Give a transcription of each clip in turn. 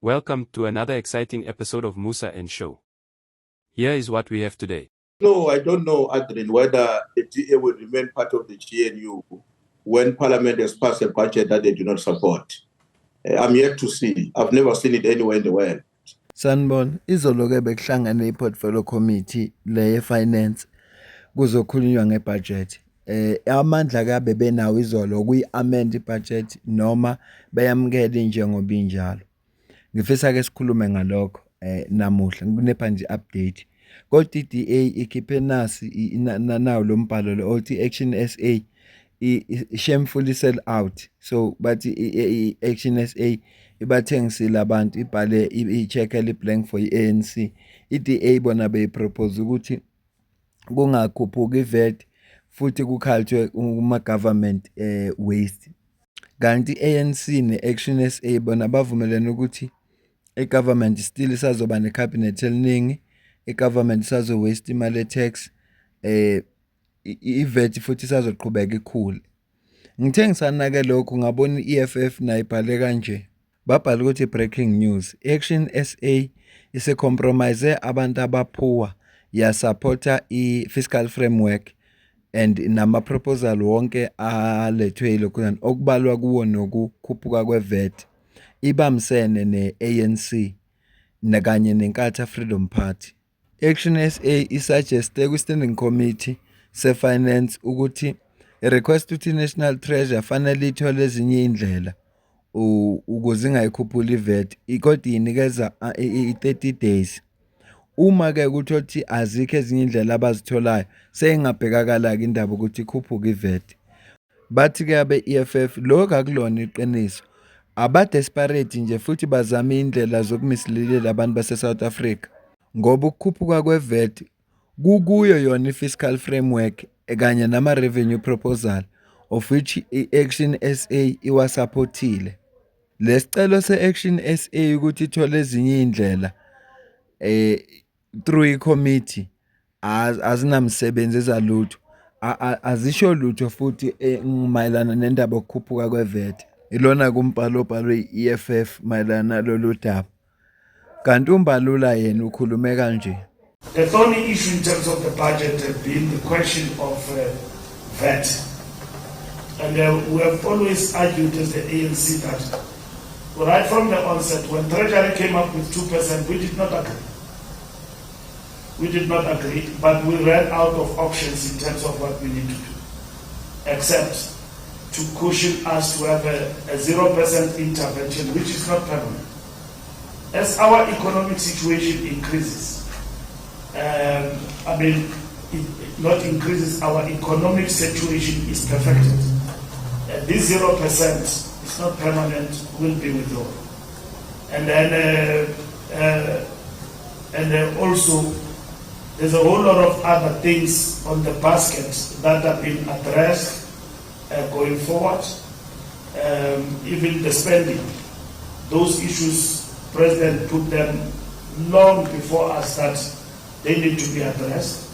Welcome to another exciting episode of Musa and Show. Here is what we have today. No, I don't know, Adrian, whether the GA will remain part of the GNU when Parliament has passed a budget that they do not support. I'm yet to see. I've never seen it anywhere in the world. Sanibona, izolo-ke bekuhlangane i-portfolio committee le finance kuzokhulunywa ngebudget. Amandla kabe benawo izolo kuyi-amend ibudget noma beyamukele njengoba injalo. Ngifisa ke sikhulume ngalokho namuhla ngikunepha nje update. Kodwa i-DA ikhiphe nasi nawo lo mbhalo lo othi Action SA shamefully sell out. So bathi i-Action SA ibathengisile abantu ibhale i-checkele blank for i-ANC. I-DA bona beyipropose ukuthi kungakhuphuki i-VAT futhi kukhalthwe kuma-government waste. Kanti i-ANC ne-Action SA bona bavumelene ukuthi i-government still isazoba ne-cabinet eliningi, i-government isazo-waste imali e-tax, i-VAT futhi isazoqhubeka ikhule. Ngithe ngisanake lokhu ngabona i-EFF nayo ibhale kanje. Babhala ukuthi breaking news. Action SA ise-compromise abantu abaphuwa yasupporta i-fiscal framework and nama-proposal wonke alethwe yilokhuzana okubalwa kuwo nokukhuphuka kwe-VAT. Ibambisene ne-ANC nakanye neNkatha Freedom Party. Action SA isuggeste kwi-standing committee se-finance ukuthi i-request ukuthi i-National Treasury fanele ithole ezinye indlela ukuze ingayikhuphuli i-VAT kodwa inikeza i-30 days. Uma-ke kuthiwa ukuthi azikho ezinye indlela abazitholayo seyingabhekakala-ke indaba ukuthi ikhuphuke i-VAT. Bathi-ke abe-EFF lokhu akulona iqiniso. Aba-desperate nje futhi bazama indlela zokumisleadela abantu base-South Africa ngoba ukukhuphuka kwe-VAT kukuyo yona i-fiscal framework kanye nama-revenue proposal of which i-Action SA iwasupportile. Lesicelo se-Action SA ukuthi ithole ezinye indlela through i-committee azinamsebenzi ezalutho, azisho lutho futhi mayelana nendaba yokukhuphuka kwe-VAT. Ilona kumbhalo obhalwe i-EFF mayelana nalolu daba. Kanti uMbalula yena ukhulume kanje. The thorny issue in terms of the budget has been the question of VAT. And we have always argued as the ANC that right from the onset, when Treasury came up with 2%, we did not agree. We did not agree, but we ran out of options in terms of what we need to do, except to cushion us to have a 0% intervention, which is not permanent. As our economic situation increases, it not increases, our economic situation is perfected. This 0% is not permanent, will be withdrawn. And then also, there's a whole lot of other things on the basket that have been addressed going forward. Even the spending, those issues, President put them long before us that they need to be addressed.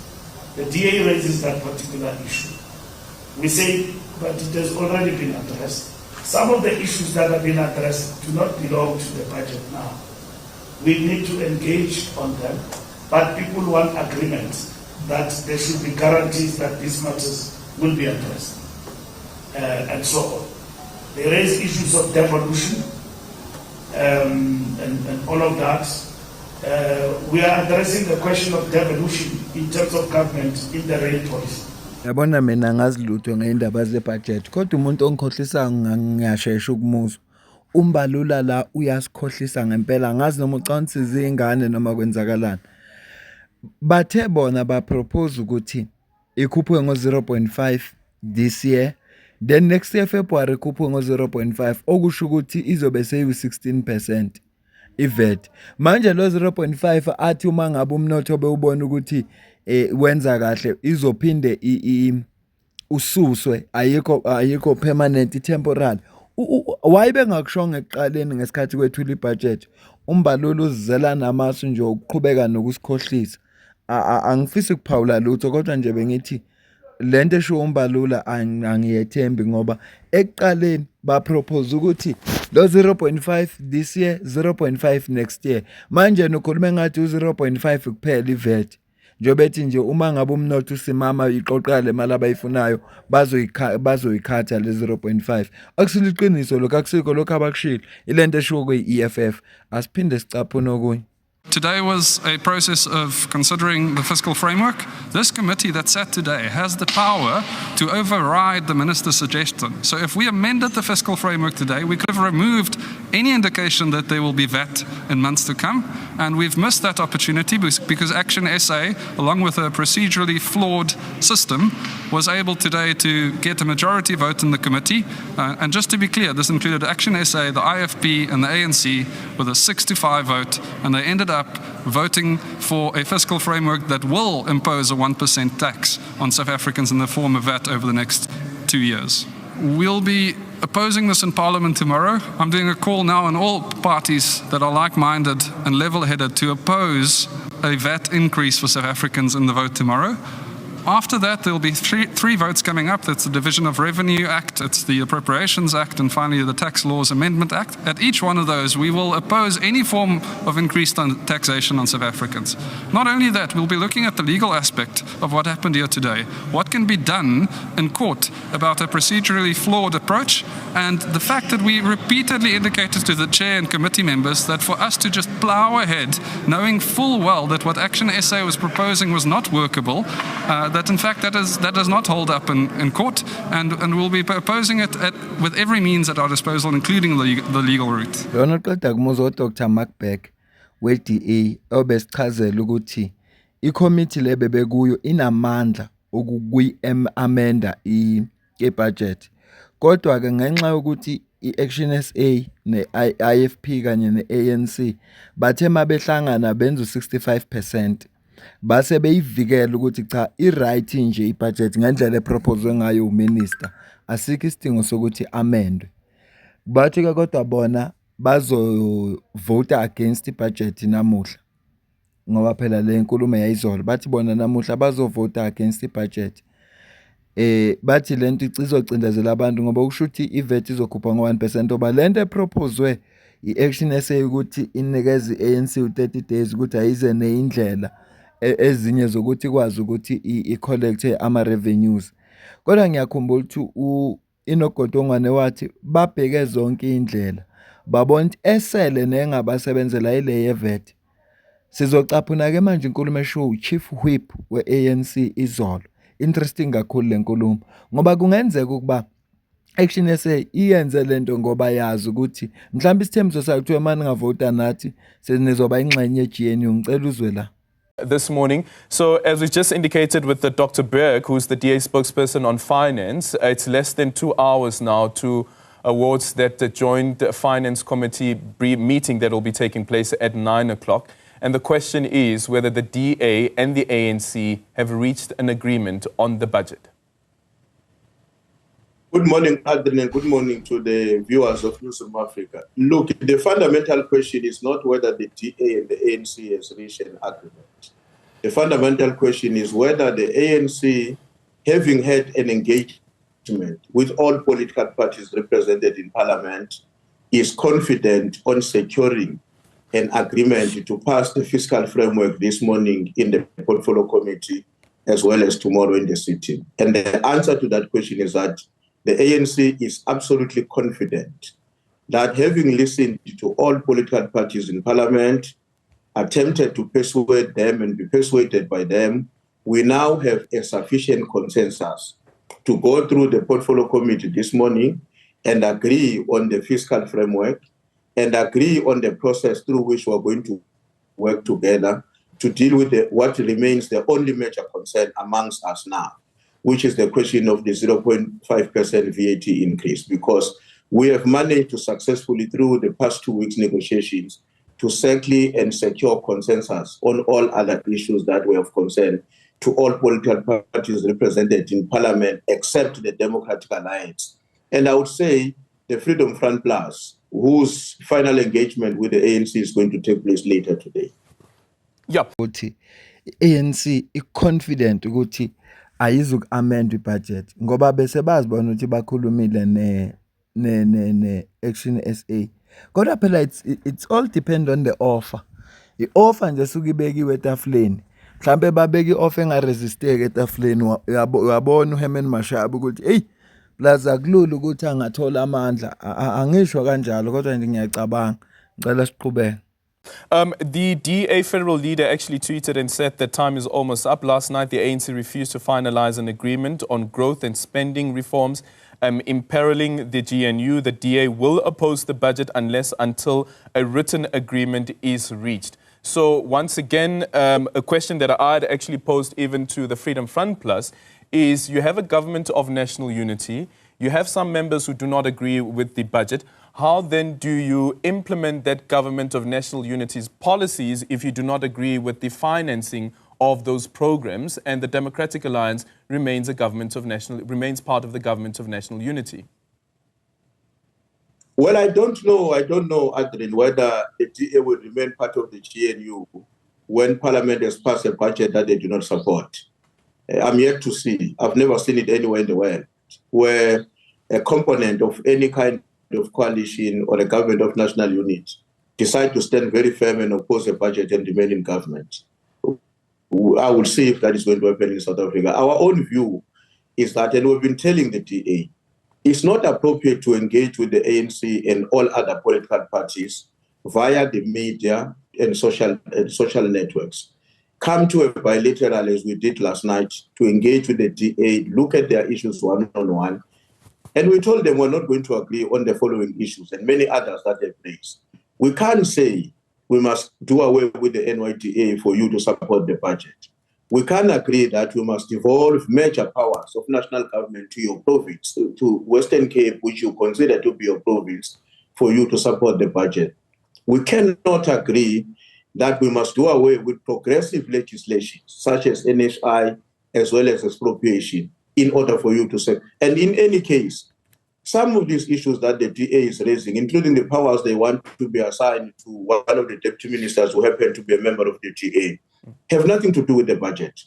The DA raises that particular issue. We say, but it has already been addressed. Some of the issues that have been addressed do not belong to the budget now. We need to engage on them, but people want agreement that there should be guarantees that these matters will be addressed, and so on. They raise issues of devolution and all of that. We are addressing the question of devolution in terms of government in the rail policy. Yabona mina ngazi lutho ngeindaba zebudget kodwa umuntu ongikhohlisa ngiyashesha ukumuzwa. Umbalula la uyasikhohlisa ngempela ngazi noma ucanga sizingane noma kwenzakalana. Bathe bona bapropose ukuthi ikhuphuke ngo-0.5 this year, then next year February ikhuphuke ngo-0.5 okusho ukuthi izobe seyi-16% i-VAT. Manje lo 0.5 athi uma ngabe umnotho bewubona ukuthi wenza kahle izophinde ususwe ayikho permanent temporary. Why bengakushonga ekuqaleni ngesikhathi kwethula ibudget? Umbalula uzizela namasu nje ukuqhubeka nokusikhohlisa. Angifisi ukuphawula lutho kodwa nje bengithi lento esho umbalula angiyethembi ngoba ekuqaleni ba propose ukuthi lo 0.5 this year 0.5 next year manje nokhuluma ngathi u0.5 kuphela ivet njobethi nje uma ngabe umnotho usimama iqoqale imali abayifunayo bazoyikhatha le 0.5 akusiliqiniso lokho akusiko lokho abakushilo ilento esho kwe-EFF asiphinde sicaphune okunye. Today was a process of considering the fiscal framework. This committee that sat today has the power to override the minister's suggestion. So if we amended the fiscal framework today, we could have removed any indication that there will be VAT in months to come. And we've missed that opportunity because Action SA, along with a procedurally flawed system, was able today to get a majority vote in the committee. And just to be clear, this included Action SA, the IFP and the ANC with a 6-5 vote, and they ended up voting for a fiscal framework that will impose a 1% tax on South Africans in the form of VAT over the next 2 years. We'll be opposing this in Parliament tomorrow. I'm doing a call now on all parties that are like-minded and level-headed to oppose a VAT increase for South Africans in the vote tomorrow. After that, there will be three votes coming up. That's the Division of Revenue Act, it's the Appropriations Act, and finally the Tax Laws Amendment Act. At each one of those, we will oppose any form of increased taxation on South Africans. Not only that, we'll be looking at the legal aspect of what happened here today. What can be done in court about a procedurally flawed approach, and the fact that we repeatedly indicated to the chair and committee members that for us to just plough ahead, knowing full well that what Action SA was proposing was not workable, that in fact that does not hold up in court, and we'll be opposing it with every means at our disposal, including the legal route. Lona qeda kumuzo Dr. Macbeck we-DA obesichazela ukuthi i-committee lebebe kuyo inamandla ukuyi-amenda i-budget. Kodwa ke ngenxa yokuthi i-Action SA ne-IFP kanye ne-ANC bathe mabehlangana benza u65%. Base beyivikela ukuthi cha i-right nje i-budget ngendlela eproposwe ngayo uminister asikho isidingo sokuthi amendwe. Bathi ke kodwa bona bazovota against i-budget namuhla ngoba phela le nkulumo yayizolo bathi bona namuhla bazovota against i-budget. Bathi lento icizocindezela abantu ngoba kusho ukuthi i-VAT izokhupha ngo1% oba lento eproposwe i-Action SA ukuthi inikeze i-ANC u30 days ukuthi ayize neindlela ezinye zokuthi kwazi ukuthi i-collecte ama-revenues. Kodwa ngiyakhumbula ukuthi inogodongwane wathi babheke zonke indlela babona ukuthi esele nengabasebenzela ile ye-VAT. Sizocaphuna ke manje inkulumo esho Chief Whip we-ANC izolo. Interesting kakhulu lenkulumo ngoba kungenzeka ukuba Action SA iyenze lento ngoba yazi ukuthi mhlawumbe isithembiso sakhe kuthiwa manje ngavota nathi senizoba ingxenye ye-GNU ngicela uzwe la. This morning. So as we just indicated with the Dr. Berg, who's the DA spokesperson on finance, it's less than 2 hours now to awards that the joint finance committee meeting that will be taking place at 9 o'clock. And the question is whether the DA and the ANC have reached an agreement on the budget. Good morning, Adrian, and good morning to the viewers of News of Africa. Look, the fundamental question is not whether the DA and the ANC has reached an agreement. The fundamental question is whether the ANC, having had an engagement with all political parties represented in Parliament, is confident on securing an agreement to pass the fiscal framework this morning in the Portfolio Committee, as well as tomorrow in the sitting. And the answer to that question is that the ANC is absolutely confident that having listened to all political parties in Parliament, attempted to persuade them and be persuaded by them, we now have a sufficient consensus to go through the Portfolio Committee this morning and agree on the fiscal framework and agree on the process through which we're going to work together to deal with what remains the only major concern amongst us now, which is the question of the 0.5% VAT increase, because we have managed to successfully, through the past 2 weeks negotiations, to settle and secure consensus on all other issues that were of concern to all political parties represented in Parliament, except the Democratic Alliance. And I would say the Freedom Front Plus, whose final engagement with the ANC is going to take place later today. Yep. ANC is confident ukuthi ayizuku-amend ibudget ngoba bese bazibona ukuthi bakhulumile ne Action SA. Kodwa phela it's all depend on the offer. I-offer nje suke ibekiwe etafuleni. Mhlambe babeka i-offer engaresisteki etafuleni, uyabona uHerman Mashaba ukuthi hey plaza kulula ukuthi angathola amandla. Angisho kanjalo kodwa nje ngiyacabanga. Ngicela siqhubeke. The DA federal leader actually tweeted and said that time is almost up. Last night, the ANC refused to finalize an agreement on growth and spending reforms, imperiling the GNU. The DA will oppose the budget until a written agreement is reached. So once again, a question that I'd actually posed even to the Freedom Front Plus is you have a government of national unity. You have some members who do not agree with the budget. How then do you implement that government of national unity's policies if you do not agree with the financing of those programs and the Democratic Alliance remains part of the government of national unity? Well, I don't know, Adrian, whether the DA will remain part of the GNU when Parliament has passed a budget that they do not support. I'm yet to see. I've never seen it anywhere in the world where a component of any kind of coalition or a government of national unity decide to stand very firm and oppose a budget and remain in government. I will see if that is going to happen in South Africa. Our own view is that, and we've been telling the DA, it's not appropriate to engage with the ANC and all other political parties via the media and social networks. Come to a bilateral, as we did last night, to engage with the DA, look at their issues one-on-one. And we told them we're not going to agree on the following issues and many others that they've raised. We can't say we must do away with the NYDA for you to support the budget. We can't agree that we must devolve major powers of national government to your province, to Western Cape, which you consider to be your province, for you to support the budget. We cannot agree that we must do away with progressive legislation, such as NHI, as well as expropriation, in order for you to say. And in any case, some of these issues that the DA is raising, including the powers they want to be assigned to one of the deputy ministers who happen to be a member of the DA, have nothing to do with the budget.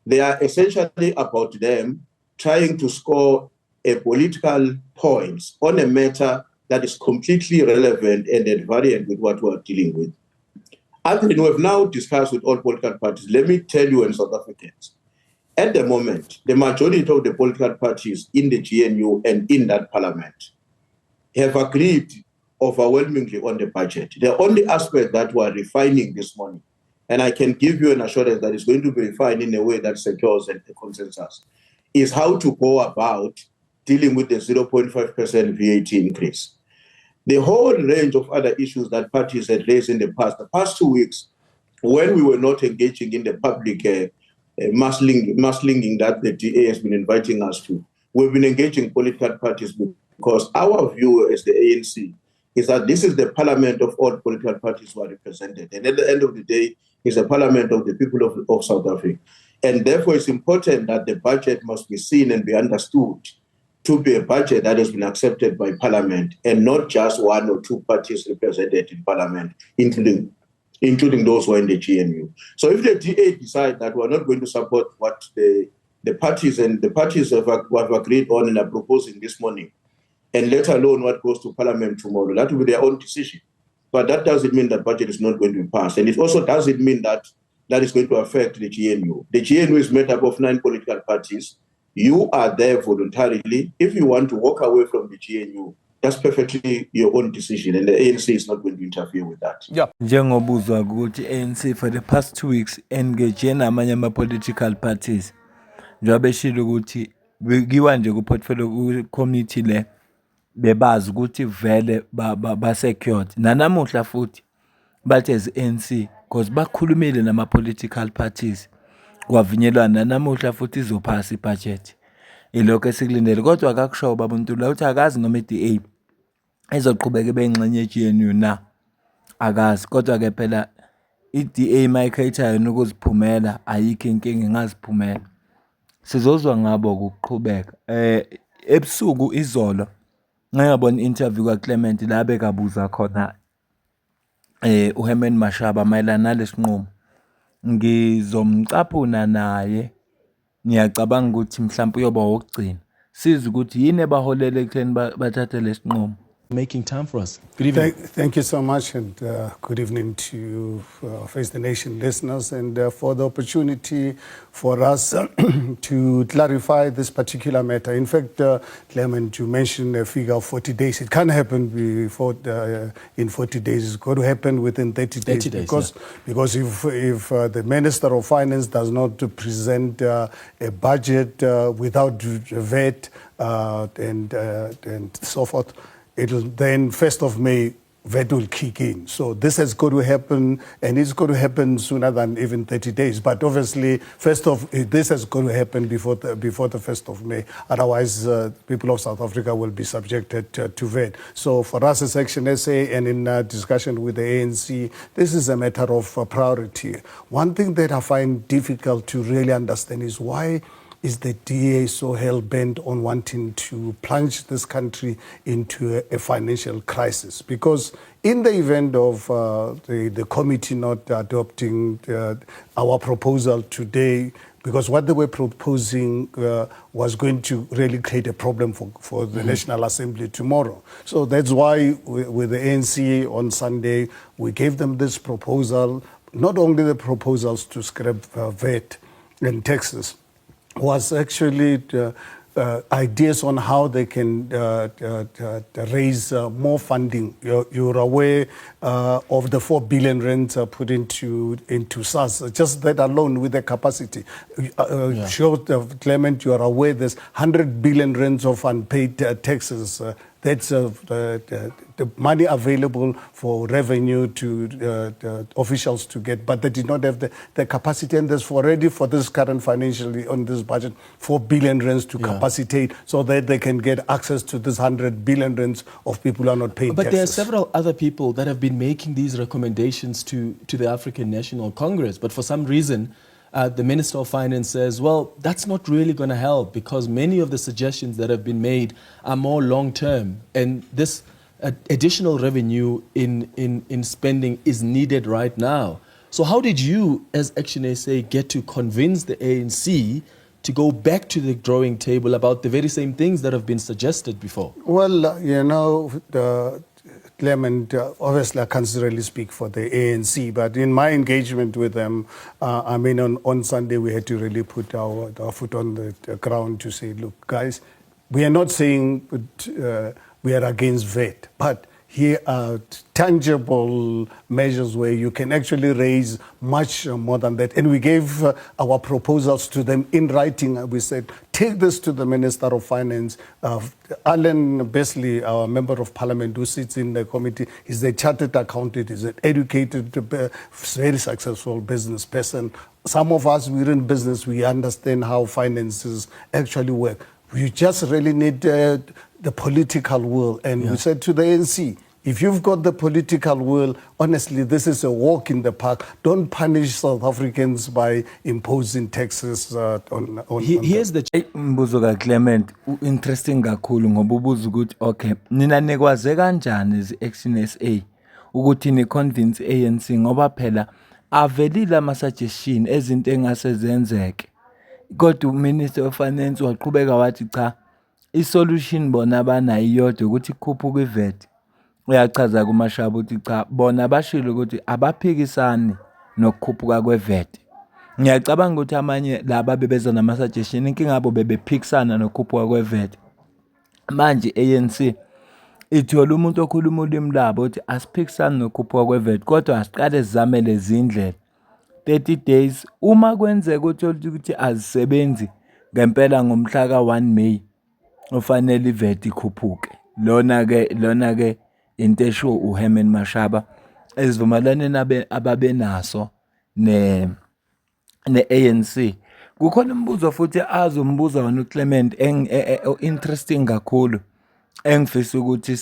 They are essentially about them trying to score a political points on a matter that is completely relevant and at variant with what we are dealing with. Anthony, we have now discussed with all political parties. Let me tell you and South Africans, at the moment, the majority of the political parties in the GNU and in that parliament have agreed overwhelmingly on the budget. The only aspect that we are refining this morning, and I can give you an assurance that it's going to be refined in a way that secures a consensus, is how to go about dealing with the 0.5% VAT increase. The whole range of other issues that parties had raised in the past 2 weeks, when we were not engaging in the public muscling that the DA has been inviting us to, we've been engaging political parties because our view as the ANC is that this is the parliament of all political parties who are represented. And at the end of the day, it's a parliament of the people of South Africa. And therefore, it's important that the budget must be seen and be understood to be a budget that has been accepted by Parliament and not just one or two parties represented in Parliament, including those who are in the GNU. So if the DA decide that we're not going to support what the parties have agreed on and are proposing this morning, and let alone what goes to Parliament tomorrow, that will be their own decision. But that doesn't mean that budget is not going to be passed. And it also doesn't mean that that is going to affect the GNU. The GNU is made up of 9 political parties. You are there voluntarily. If you want to walk away from the GNU, that's perfectly your own decision, and the ANC is not going to interfere with that. Yeah. Njengobuzwa ukuthi ANC for the past 2 weeks engage namanye ama-political parties. Njengoba eshilo ukuthi kiwa nje ku-portfolio committee le bebazi ukuthi vele ba-secured. Nanamuhla futhi bathi as ANC because bakhulumile nama-political parties. Kwavunyelwana namuhla futhi izophasa ibudget. Ilokho esikulindele kodwa akakusho baba Ntuli uthi akazi noma i-DA ezoqhubeka bengxenye ye-GNU na akazi kodwa ke phela i-DA mayikhetha yona ukuziphumela ayikho inkinga engaziphumela. Sizozwa ngabo ukuqhubeka. Ebusuku izolo ngiyabona interview kaClement la bekabuza khona uHerman Mashaba mayelana nalesinqumo. Ngizomcaphuna naye ngiyacabanga ukuthi mhlawumbe uyoba wokugcina siza ukuthi yini ebaholele ekutheni bathathe lesinqumo. Making time for us. Good evening. Thank you so much, and good evening to Face the Nation listeners, and for the opportunity for us to clarify this particular matter. In fact, Clement, you mentioned a figure of 40 days. It can't happen before in 40 days. It's got to happen within 30 days. 30 days, because if the Minister of Finance does not present a budget without VAT and so forth, it'll then 1st of May, VAT will kick in. So this has got to happen, and it's going to happen sooner than even 30 days. But obviously, this has got to happen before the 1st of May. Otherwise, people of South Africa will be subjected to VAT. So for us as Action SA and in discussion with the ANC, this is a matter of priority. One thing that I find difficult to really understand is why is the DA so hell-bent on wanting to plunge this country into a financial crisis? Because in the event of the committee not adopting our proposal today, because what they were proposing was going to really create a problem for the National Assembly tomorrow. So that's why with the ANC on Sunday, we gave them this proposal, not only the proposals to scrap VAT and taxes, was actually ideas on how they can raise more funding. You're aware of the 4 billion rand put into SARS. Just that alone with the capacity. Sure, Clement, you are aware there's 100 billion rands of unpaid taxes. That's the money available for revenue to officials to get, but they did not have the capacity. And there's already for this current financially on this budget 4 billion rands to capacitate so that they can get access to this 100 billion rands of people who are not paying taxes. But there are several other people that have been making these recommendations to the African National Congress, but for some reason, the Minister of Finance says, well, that's not really going to help because many of the suggestions that have been made are more long-term. And this additional revenue in spending is needed right now. So how did you, as Action SA, get to convince the ANC to go back to the drawing table about the very same things that have been suggested before? Well, Clement, obviously I can't really speak for the ANC, but in my engagement with them, on Sunday we had to really put our foot on the ground to say, look, guys, we are not saying we are against VAT, but here are tangible measures where you can actually raise much more than that. And we gave our proposals to them in writing. We said, take this to the Minister of Finance. Alan Besley, our Member of Parliament who sits in the committee, is a chartered accountant, is an educated, very successful business person. Some of us, we're in business, we understand how finances actually work. We just really need the political will. And we said to the ANC, if you've got the political will, honestly, this is a walk in the park. Don't punish South Africans by imposing taxes on Here's the Mbuzo ka Clement, interesting kakhulu ngoba ubuza ukuthi okay, nina nikwaze kanjani as Action SA ukuthi ni convince ANC ngoba phela avelile ama suggestion ezinto engase zenzeke. Kodwa uMinister of Finance waqhubeka wathi cha, isolution bona banayo iyodwa ukuthi kukhuphuke iVAT. Uyachaza kuMashaba ukuthi cha, bona bashilo ukuthi abaphikisani nokukhuphuka kweVAT. Ngiyacabanga ukuthi amanye laba bebeza nama suggestion inkinga yabo bebephikisana nokukhuphuka kweVAT. Manje ANC ithola umuntu okhuluma ulimi labo ukuthi asiphikisani nokukhuphuka kweVAT kodwa asiqale sizamele izindlela. 30 days uma kwenzeka ukuthi azisebenzi ngempela ngomhla ka1 May ufanele iVAT ikhuphuke. Lona ke into esho uHerman Mashaba ezivumelaneni ababenaso ne-ANC. Kukhona umbuzo futhi azombuza wona uClement interesting kakhulu engifisa ukuthi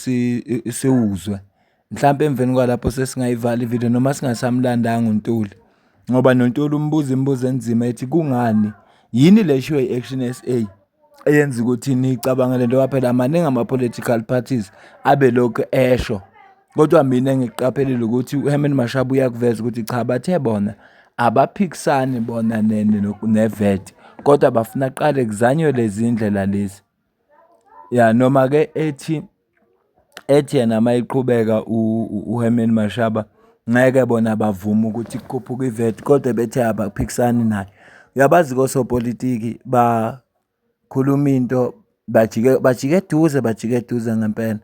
siwuzwe. Mhlawumbe emveni kwalapho sesingayivala ivideo noma singasamlandanga uNtuli. Ngoba noNtuli umbuza imibuzo enzima ethi kungani yini lesho iAction SA eyenza ukuthi nicabanga lento waphela amaningi ama-political parties abe lokho esho. Kodwa mina ngiqaphelile ukuthi uHerman Mashaba uyakuveza ukuthi cha bathe bona abaphikisani bona neVAT kodwa bafuna qale kuzanywe lezi indlela lezi ya noma ke ethi yena mayiqhubeka uHerman Mashaba ngeke bona bavuma ukuthi kukhuphuke iVAT kodwa bethe abaphikisani naye. Uyabazi kosopolitiki bakhuluma into bajike eduze ngempela.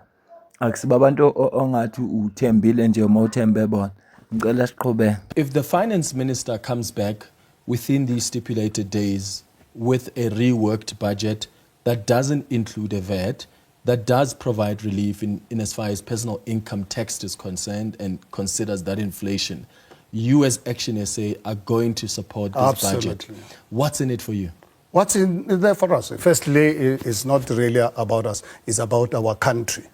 Akusiba abantu ongathi uthembile nje uma uthembe bona. Ngicela siqhubeke. If the finance minister comes back within these stipulated days with a reworked budget that doesn't include a VAT, that does provide relief in as far as personal income tax is concerned and considers that inflation, you as Action SA are going to support this Absolutely. budget. What's in it for you? What's in there for us? Firstly, it's not really about us. It's about our country.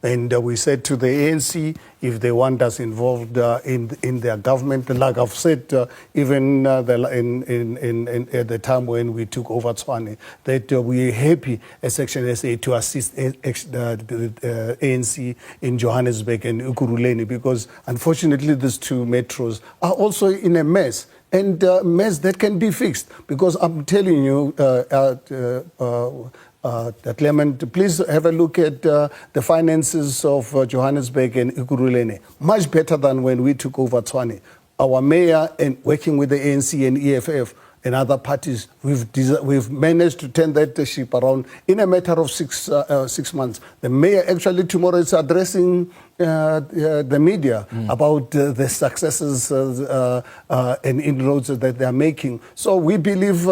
And we said to the ANC, if they want us involved in their government, like I've said, even at the time when we took over Tshwane, that we're happy as Action SA to assist the ANC in Johannesburg and Ekurhuleni, because unfortunately these two metros are also in a mess. And mess that can be fixed, because I'm telling you, Clement, please have a look at the finances of Johannesburg and Ekurhuleni. Much better than when we took over Tshwane. Our mayor, and working with the ANC and EFF and other parties, we've managed to turn that ship around in a matter of 6 months. The mayor actually tomorrow is addressing the media about the successes and inroads that they are making. So we believe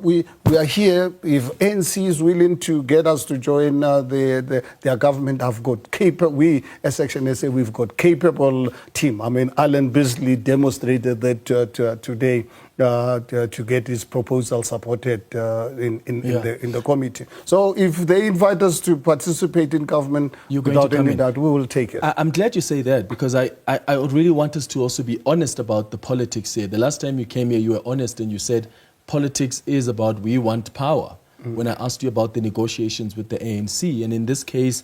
we are here. If ANC is willing to get us to join their government, we as Action SA, we've got capable team. I mean, Alan Bisley demonstrated that today. To get his proposal supported in the committee. So if they invite us to participate in government without any doubt, we will take it. I'm glad you say that, because I really want us to also be honest about the politics here. The last time you came here, you were honest and you said politics is about we want power. When I asked you about the negotiations with the ANC, and in this case,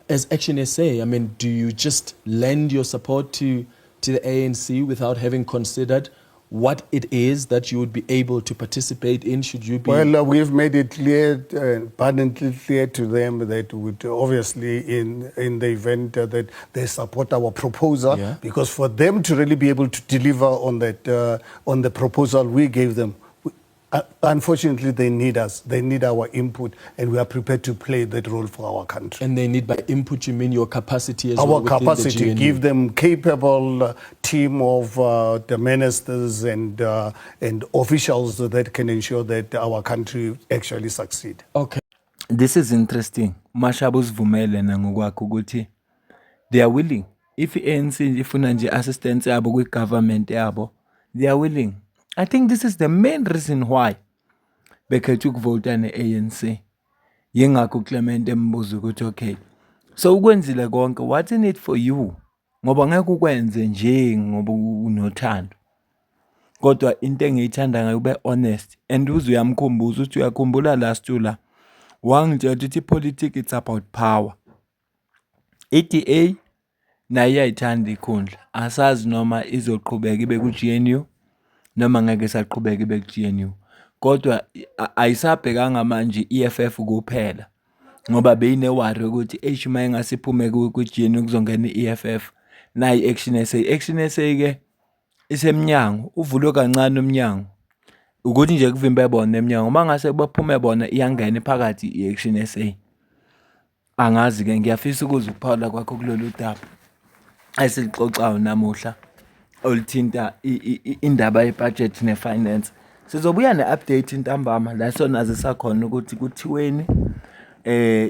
as Action SA, I mean, do you just lend your support to the ANC without having considered what it is that you would be able to participate in should you be... Well, we've made it clear, abundantly clear to them that would obviously in the event that they support our proposal, because for them to really be able to deliver on that on the proposal we gave them, unfortunately, they need us. They need our input, and we are prepared to play that role for our country. And they need, by input, you mean your capacity as our well? Our capacity, the give them capable team of the ministers and officials that can ensure that our country actually succeed. Okay. This is interesting. Mashabus vumele nangokwakho ukuthi they are willing. If ANC ifuna nje assistance yabo kwi-government yabo, they are willing. I think this is the main reason why bekhethe ukuvota ne-ANC. Yingakho Clement embuza ukuthi okay, so ukwenzile konke, what's in it for you? Ngoba ngeke ukwenze nje ngoba unothando. Kodwa into engiyithanda ngayo ube honest, and uze uyamkhumbuza ukuthi uyakhumbula last year wangitshela ukuthi politics it's about power. EDA naye iyayithanda ikhundla. Asazi noma izoqhubeka ibe ku-GNU noma ngeke saqhubeka ibe ku-GNU. Kodwa ayisabhekanga manje EFF kuphela. Ngoba beyinewari ukuthi eshima engasiphume ku-GNU kuzongena i-EFF nayi Action SA. Action SA ke isemnyango, uvulwe kancane umnyango. Ukuthi nje kuvimbe bona eminyango, mangase baphume bona iyangena phakathi i-Action SA. Angazi ke ngiyafisa ukuza ukuphawula kwakho kulolu daba esilixoxayo namuhla oluthinta indaba yebudget nefinance. Sizobuya ne-update intambama la sona zisakhona ukuthi kuthiweni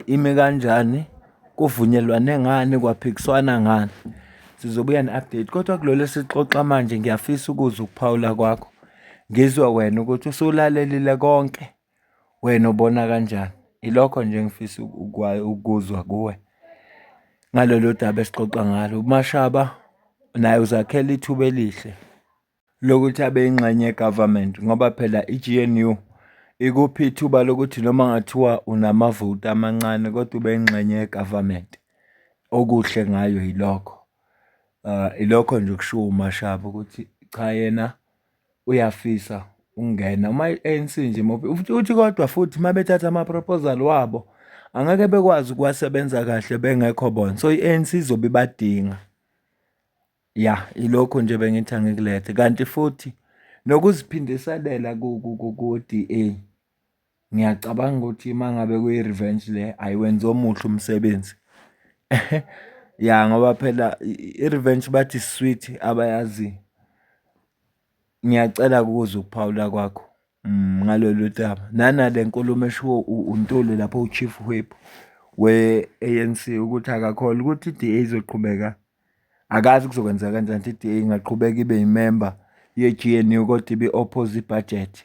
ime kanjani, kuvunyelwane ngani, kwaphikiswana ngani. Sizobuya ne-update, kodwa kulolu sixoxa manje ngiyafisa ukuza ukuphawula kwakho. Ngizwa wena ukuthi usulalelile konke, wena ubona kanjani. Ilokho nje ngifisa ukuzwa kuwe ngalolu daba esixoxa ngalo. uMashaba naye uzakhela ithuba elihle lokuthi abe ingxenye yegovernment, ngoba phela i-GNU ikuphi ithuba lokuthi noma ngathiwa unamavoti amancane kodwa ube ingxenye yegovernment. Okuhle ngayo yilokho. Ilokho nje kusho uMashaba ukuthi cha yena uyafisa ungena uma i-ANC nje uthi kodwa futhi uma bethatha ama-proposal wabo angeke bekwazi ukuwasebenza kahle bengekho bona, so i-ANC izobe ibadinga. Ya, ilokho nje bengithi angikulethe. Kanti futhi nokuziphindiselela ku-DA, ngiyacabanga ukuthi uma ngabe kuyi-revenge le ayiwenzi omuhle umsebenzi. Ya, ngoba phela i-revenge bathi sweet abayazi. Ngiyacela kuze ukuphawula kwakho ngalolu daba. Nanale nkulumo eshiwo uNtuli lapho u-Chief Whip we-ANC ukuthi akakholwa ukuthi i-DA izoqhubeka. Akazi kuzokwenzeka kanjani, i-DA ingaqhubeka ibe yimember ye-GNU kodwa ibe oppose ibudget.